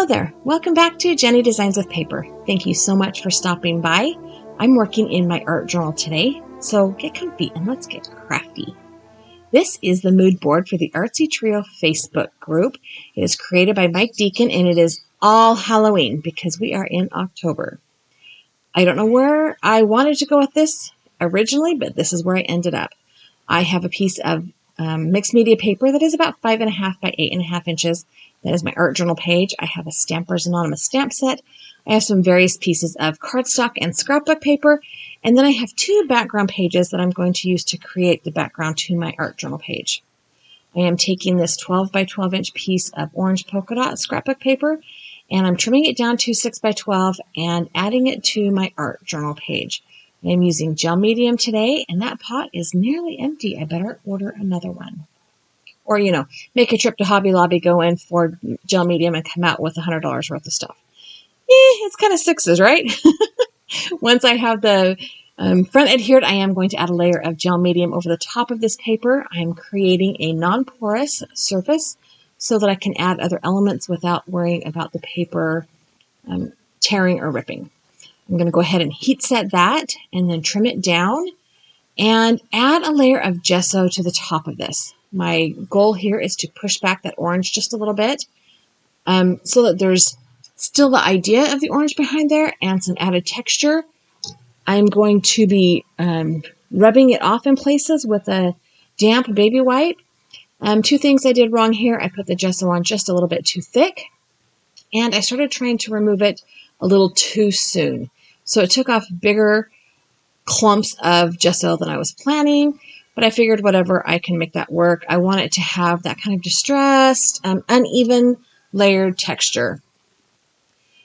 Hello there. Welcome back to Jennie Designs with Paper. Thank you so much for stopping by. I'm working in my art journal today, so get comfy and let's get crafty. This is the mood board for the Artsytrio Facebook group. It is created by Mike Deacon and it is all Halloween because we are in October. I don't know where I wanted to go with this originally, but this is where I ended up. I have a piece of mixed media paper that is about 5.5 by 8.5 inches. That is my art journal page. I have a Stampers Anonymous stamp set. I have some various pieces of cardstock and scrapbook paper. And then I have 2 background pages that I'm going to use to create the background to my art journal page. I am taking this 12 by 12 inch piece of orange polka dot scrapbook paper and I'm trimming it down to 6 by 12 and adding it to my art journal page. I'm using gel medium today and that pot is nearly empty. I better order another one. Or, make a trip to Hobby Lobby, go in for gel medium and come out with $100 worth of stuff. It's kind of sixes, right? Once I have the front adhered, I am going to add a layer of gel medium over the top of this paper. I'm creating a non-porous surface so that I can add other elements without worrying about the paper tearing or ripping. I'm going to go ahead and heat set that and then trim it down and add a layer of gesso to the top of this. My goal here is to push back that orange just a little bit so that there's still the idea of the orange behind there and some added texture. I'm going to be rubbing it off in places with a damp baby wipe. 2 things I did wrong here. I put the gesso on just a little bit too thick and I started trying to remove it a little too soon. So it took off bigger clumps of gesso than I was planning, but I figured whatever, I can make that work. I want it to have that kind of distressed, uneven, layered texture.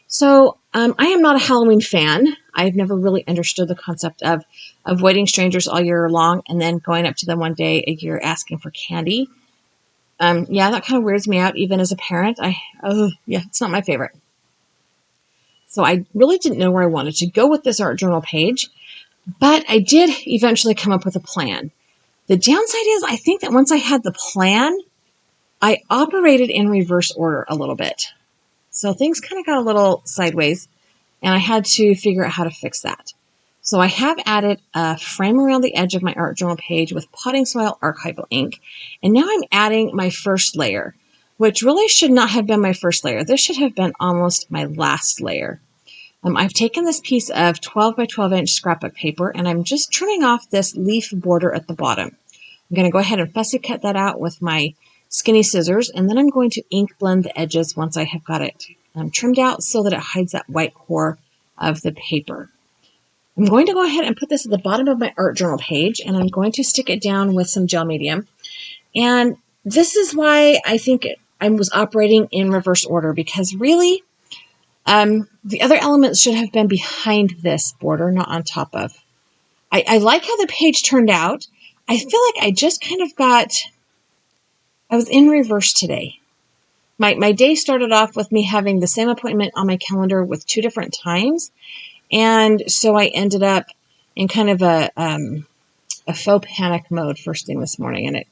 So I am not a Halloween fan. I've never really understood the concept of avoiding strangers all year long and then going up to them one day a year asking for candy. Yeah, that kind of weirds me out even as a parent. It's not my favorite. So I really didn't know where I wanted to go with this art journal page, but I did eventually come up with a plan. The downside is I think that once I had the plan, I operated in reverse order a little bit. So things kind of got a little sideways and I had to figure out how to fix that. So I have added a frame around the edge of my art journal page with potting soil archival ink. And now I'm adding my first layer, which really should not have been my first layer. This should have been almost my last layer. I've taken this piece of 12 by 12 inch scrapbook paper and I'm just trimming off this leaf border at the bottom. I'm going to go ahead and fussy cut that out with my skinny scissors and then I'm going to ink blend the edges once I have got it trimmed out so that it hides that white core of the paper. I'm going to go ahead and put this at the bottom of my art journal page and I'm going to stick it down with some gel medium. And this is why I think I was operating in reverse order because really the other elements should have been behind this border, not on top of. I like how the page turned out. I feel like I just kind of I was in reverse today. My day started off with me having the same appointment on my calendar with 2 different times. And so I ended up in kind of a faux panic mode first thing this morning. And it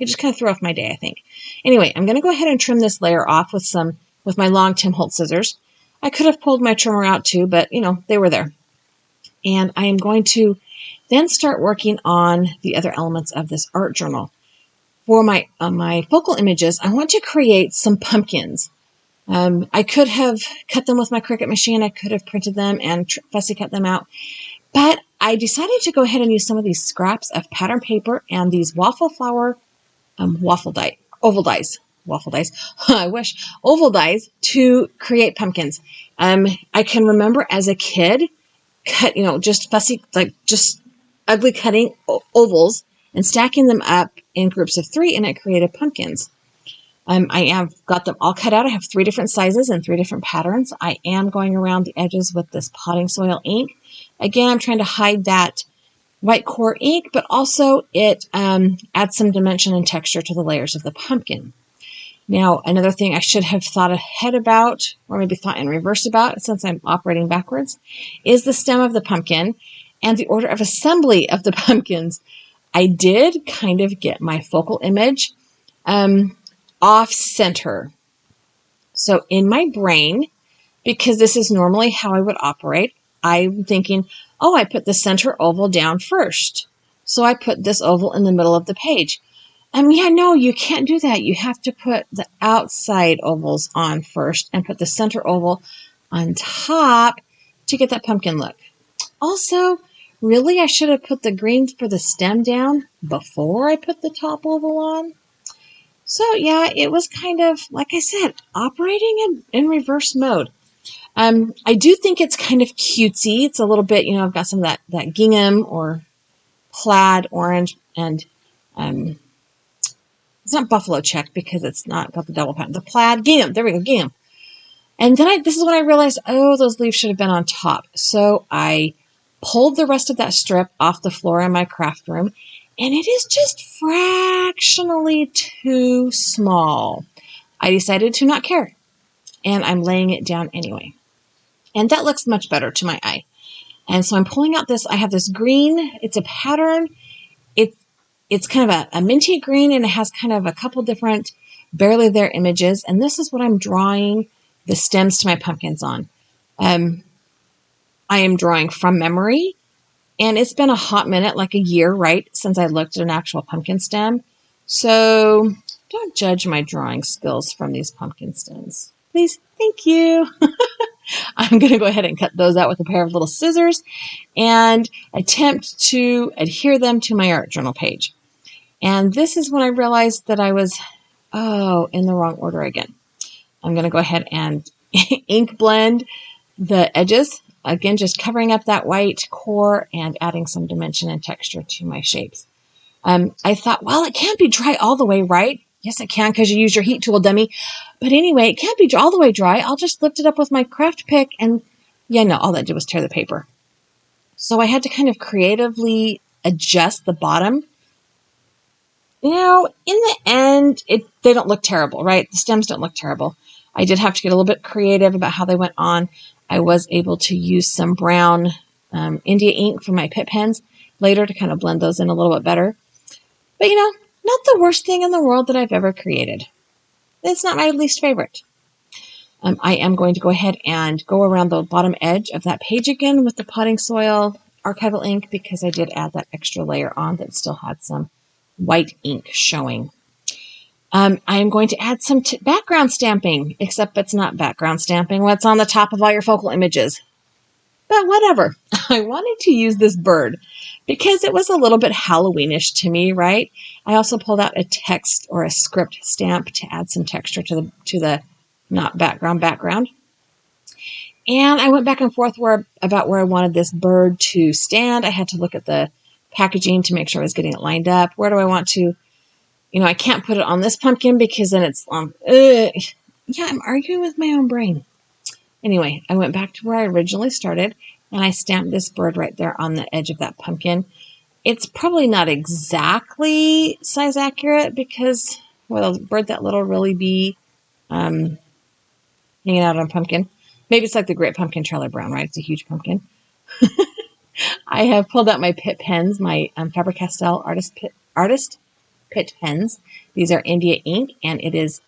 just kind of threw off my day, I think. Anyway, I'm going to go ahead and trim this layer off with my long Tim Holtz scissors. I could have pulled my trimmer out too, but they were there. And I am going to then start working on the other elements of this art journal. For my focal images, I want to create some pumpkins. I could have cut them with my Cricut machine. I could have printed them and fussy cut them out. But I decided to go ahead and use some of these scraps of pattern paper and these waffle flower oval dies. I wish. Oval dies to create pumpkins. I can remember as a kid, just fussy, just ugly cutting ovals and stacking them up in groups of 3, and it created pumpkins. I have got them all cut out. I have 3 different sizes and 3 different patterns. I am going around the edges with this potting soil ink. Again, I'm trying to hide that white core ink, but also it adds some dimension and texture to the layers of the pumpkin. Now, another thing I should have thought ahead about, or maybe thought in reverse about, since I'm operating backwards, is the stem of the pumpkin and the order of assembly of the pumpkins. I did kind of get my focal image off center. So in my brain, because this is normally how I would operate, I'm thinking, oh, I put the center oval down first. So I put this oval in the middle of the page. Yeah, no, you can't do that. You have to put the outside ovals on first and put the center oval on top to get that pumpkin look. Also, really, I should have put the green for the stem down before I put the top oval on. So yeah, it was kind of, like I said, operating in reverse mode. I do think it's kind of cutesy. It's a little bit, I've got some of that gingham or plaid orange, and it's not buffalo check because it's not got the double pattern. The plaid gingham. There we go, gingham. And then this is when I realized, oh, those leaves should have been on top. So I pulled the rest of that strip off the floor in my craft room, and it is just fractionally too small. I decided to not care, and I'm laying it down anyway. And that looks much better to my eye. And so I'm pulling out this, I have this green, it's a pattern. It's kind of a minty green, and it has kind of a couple different barely there images. And this is what I'm drawing the stems to my pumpkins on. I am drawing from memory, and it's been a hot minute, like a year, right, since I looked at an actual pumpkin stem. So don't judge my drawing skills from these pumpkin stems. Please, thank you. I'm going to go ahead and cut those out with a pair of little scissors and attempt to adhere them to my art journal page. And this is when I realized that I was, in the wrong order again. I'm going to go ahead and ink blend the edges. Again, just covering up that white core and adding some dimension and texture to my shapes. I thought, well, it can't be dry all the way, right? Yes, it can because you use your heat tool, dummy. But anyway, it can't be all the way dry. I'll just lift it up with my craft pick, and yeah, no, all that did was tear the paper. So I had to kind of creatively adjust the bottom. In the end, they don't look terrible, right? The stems don't look terrible. I did have to get a little bit creative about how they went on. I was able to use some brown India ink from my Pitt pens later to kind of blend those in a little bit better. But, not the worst thing in the world that I've ever created. It's not my least favorite. I am going to go ahead and go around the bottom edge of that page again with the potting soil archival ink, because I did add that extra layer on that still had some white ink showing. I am going to add some background stamping, except it's not background stamping. What's on the top of all your focal images? But whatever. I wanted to use this bird because it was a little bit Halloweenish to me, right? I also pulled out a text or a script stamp to add some texture to the not background. And I went back and forth about where I wanted this bird to stand. I had to look at the packaging to make sure I was getting it lined up. Where do I want to? I can't put it on this pumpkin because then it's I'm arguing with my own brain. Anyway, I went back to where I originally started, and I stamped this bird right there on the edge of that pumpkin. It's probably not exactly size accurate because, well, a bird that little really be hanging out on a pumpkin. Maybe it's like the Great Pumpkin Charlie Brown, right? It's a huge pumpkin. I have pulled out my Pitt pens, my Faber-Castell Artist Pitt pens. These are India ink, and it is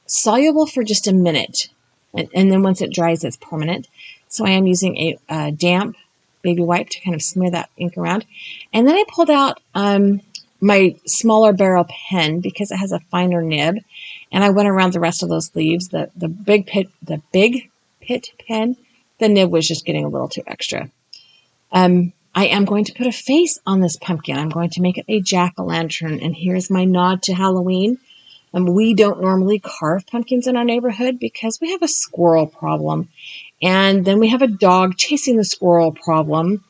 soluble for just a minute. And then once it dries, it's permanent. So I am using a damp baby wipe to kind of smear that ink around. And then I pulled out my smaller barrel pen because it has a finer nib. And I went around the rest of those leaves. The big Pitt pen, the nib was just getting a little too extra. I am going to put a face on this pumpkin. I'm going to make it a jack-o'-lantern. And here's my nod to Halloween. We don't normally carve pumpkins in our neighborhood because we have a squirrel problem. And then we have a dog chasing the squirrel problem.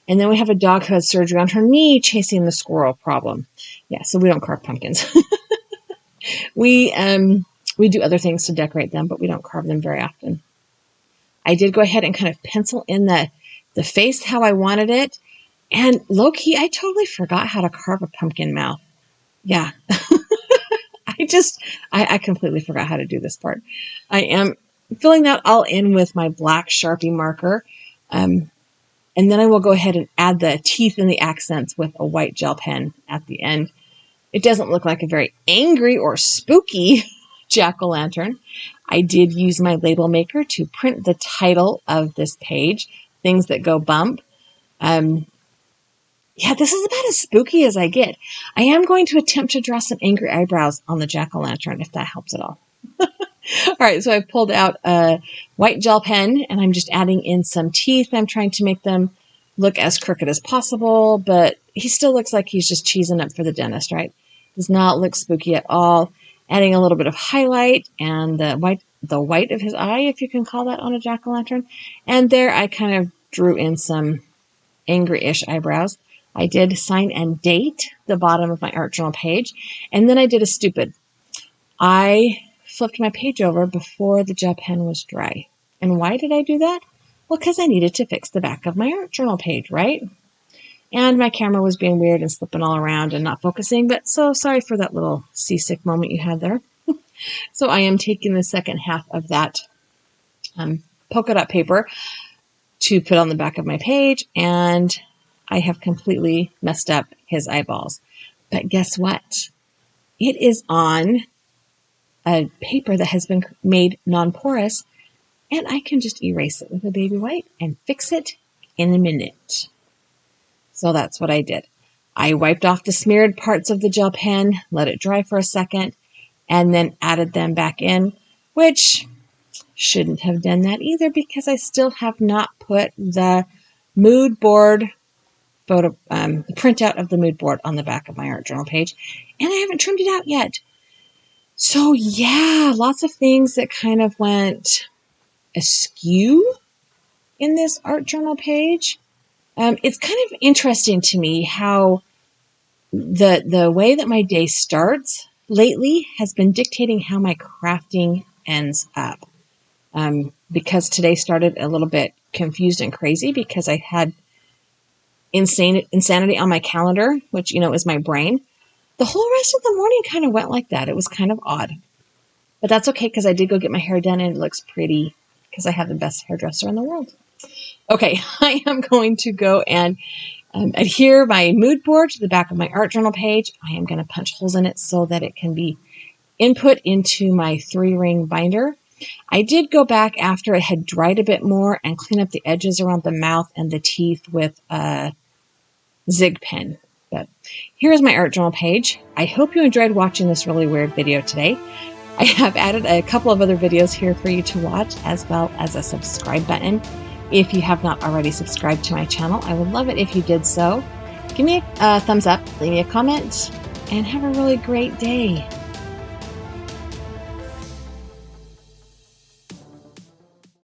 And then we have a dog who had surgery on her knee chasing the squirrel problem. Yeah, so we don't carve pumpkins. We do other things to decorate them, but we don't carve them very often. I did go ahead and kind of pencil in the face how I wanted it. And low-key, I totally forgot how to carve a pumpkin mouth. Yeah. I completely forgot how to do this part. I am filling that all in with my black Sharpie marker. And then I will go ahead and add the teeth and the accents with a white gel pen at the end. It doesn't look like a very angry or spooky jack-o'-lantern. I did use my label maker to print the title of this page, Things That Go Bump. Yeah, this is about as spooky as I get. I am going to attempt to draw some angry eyebrows on the jack-o'-lantern, if that helps at all. All right, so I've pulled out a white gel pen, and I'm just adding in some teeth. I'm trying to make them look as crooked as possible, but he still looks like he's just cheesing up for the dentist, right? Does not look spooky at all. Adding a little bit of highlight and the white of his eye, if you can call that on a jack-o'-lantern. And there I kind of drew in some angry-ish eyebrows. I did sign and date the bottom of my art journal page, and then I did a stupid. I flipped my page over before the gel pen was dry. And why did I do that? Well, because I needed to fix the back of my art journal page, right? And my camera was being weird and slipping all around and not focusing, but so sorry for that little seasick moment you had there. So I am taking the second half of that polka dot paper to put on the back of my page, and I have completely messed up his eyeballs. But guess what? It is on a paper that has been made non-porous, and I can just erase it with a baby wipe and fix it in a minute. So that's what I did. I wiped off the smeared parts of the gel pen, let it dry for a second, and then added them back in, which shouldn't have done that either because I still have not put the mood board photo, printout of the mood board on the back of my art journal page, and I haven't trimmed it out yet. So yeah, lots of things that kind of went askew in this art journal page. It's kind of interesting to me how the way that my day starts lately has been dictating how my crafting ends up. Because today started a little bit confused and crazy because I had insanity on my calendar, which, is my brain. The whole rest of the morning kind of went like that. It was kind of odd. But that's okay because I did go get my hair done and it looks pretty because I have the best hairdresser in the world. Okay, I am going to go and adhere my mood board to the back of my art journal page. I am going to punch holes in it so that it can be input into my 3-ring binder. I did go back after it had dried a bit more and clean up the edges around the mouth and the teeth with a Zig pen. But here's my art journal page. I hope you enjoyed watching this really weird video today. I have added a couple of other videos here for you to watch, as well as a subscribe button. If you have not already subscribed to my channel, I would love it if you did so. Give me a thumbs up, leave me a comment, and have a really great day.